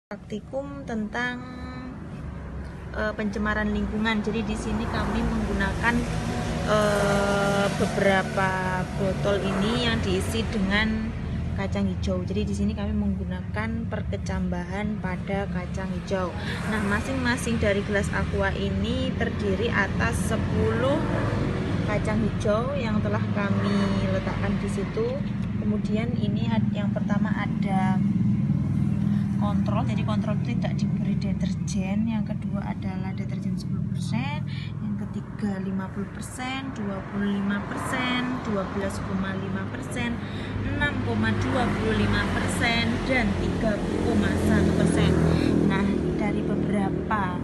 Praktikum tentang pencemaran lingkungan. Jadi di sini kami menggunakan beberapa botol ini yang diisi dengan kacang hijau. Jadi di sini kami menggunakan perkecambahan pada kacang hijau. Nah, masing-masing dari gelas aqua ini terdiri atas 10 kacang hijau yang telah kami letakkan di situ. Kemudian ini yang pertama ada kontrol, jadi kontrol tidak diberi deterjen. Yang kedua adalah deterjen 10%, yang ketiga 50%, 25%, 12,5%, 6,25%, dan 3,1%. Nah, dari beberapa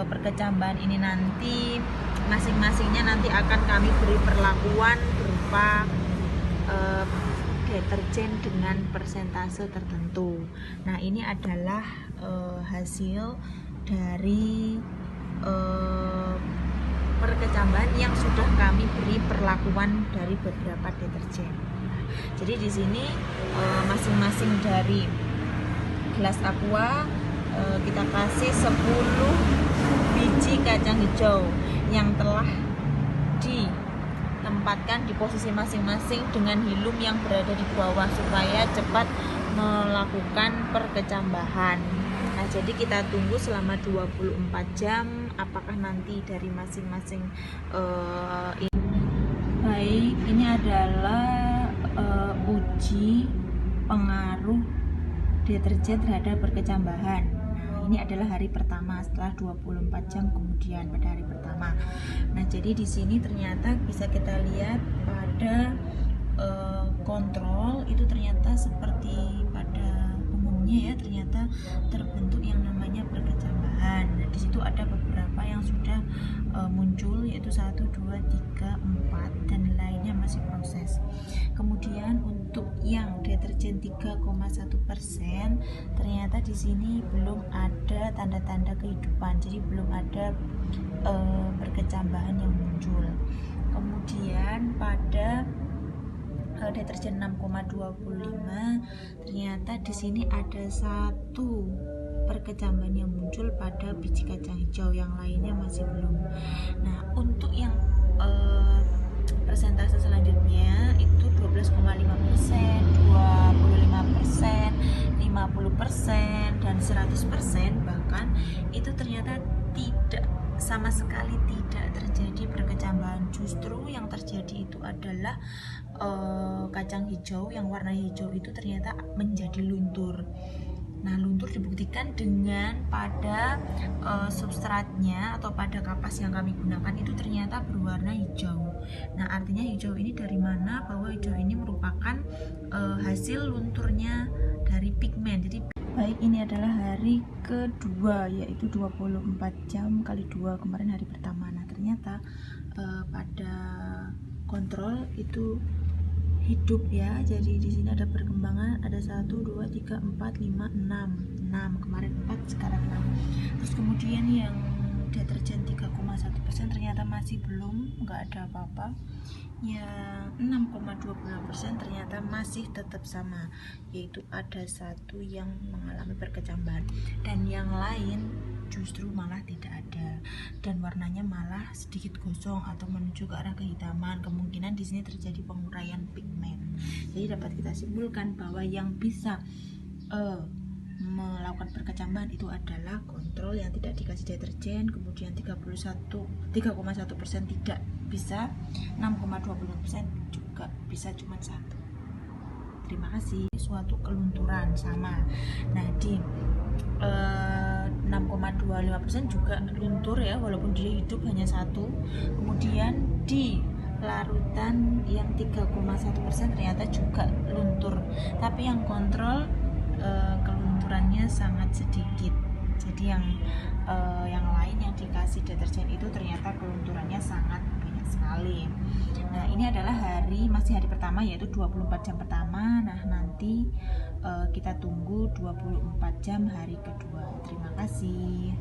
perkecambahan ini nanti masing-masingnya nanti akan kami beri perlakuan berupa deterjen dengan persentase tertentu. Nah, ini adalah hasil dari perkecambahan yang sudah kami beri perlakuan dari beberapa deterjen. Jadi di sini masing-masing dari gelas aqua kita kasih 10 biji kacang hijau yang telah ditempatkan di posisi masing-masing dengan hilum yang berada di bawah supaya cepat melakukan perkecambahan. Nah, jadi kita tunggu selama 24 jam apakah nanti dari masing-masing ini. Baik, ini adalah uji pengaruh deterjen terhadap perkecambahan. Ini adalah hari pertama setelah 24 jam kemudian pada hari pertama. Nah, jadi di sini ternyata bisa kita lihat pada kontrol itu ternyata seperti pada umumnya ya, ternyata terbentuk yang namanya perkecambahan. Nah, di situ ada beberapa yang sudah muncul, yaitu 1, 2, 3, 4 dan lainnya masih proses. Kemudian untuk yang deterjen 3,1% ternyata di sini belum ada tanda-tanda kehidupan, jadi belum ada perkecambahan yang muncul. Kemudian pada deterjen 6,25 ternyata di sini ada 1 perkecambahan yang muncul pada biji kacang hijau, yang lainnya masih belum. Nah, untuk yang persentase selanjutnya itu 12,5%, 25%, 50% dan 100% bahkan itu ternyata tidak, sama sekali tidak terjadi perkecambahan. Justru yang terjadi itu adalah kacang hijau yang warna hijau itu ternyata menjadi luntur. Nah, luntur dibuktikan dengan pada substratnya atau pada kapas yang kami gunakan itu ternyata berwarna hijau. Nah, artinya hijau ini dari mana? Bahwa hijau ini merupakan hasil lunturnya dari pigmen. Jadi baik, ini adalah hari kedua, yaitu 24 jam kali 2, kemarin hari pertama. Nah, ternyata pada kontrol itu hidup ya. Jadi di sini ada perkembangan, ada 1, 2, 3, 4, 5, 6, kemarin 4, sekarang 6. Terus kemudian yang deterjen 3,1% ternyata masih belum, nggak ada apa-apa. Yang 6,26% ternyata masih tetap sama, yaitu ada 1 yang mengalami perkecambahan dan yang lain justru malah tidak ada dan warnanya malah sedikit gosong atau menuju ke arah kehitaman. Kemungkinan di sini terjadi penguraian pigmen. Jadi dapat kita simpulkan bahwa yang bisa melakukan perkecambahan itu adalah kontrol yang tidak dikasih deterjen, kemudian 3,1% tidak bisa, 6,20% juga bisa cuma 1. Terima kasih. Suatu kelunturan sama. Nah, di 6,25% juga luntur ya, walaupun dia hidup hanya 1. Kemudian di larutan yang 3,1% ternyata juga luntur, tapi yang kontrol kelunturannya sangat sedikit. Jadi yang lain yang dikasih deterjen itu ternyata kelunturannya sangat banyak sekali. Nah, ini adalah masih hari pertama, yaitu 24 jam pertama. Nah, nanti kita tunggu 24 jam hari kedua. Terima kasih.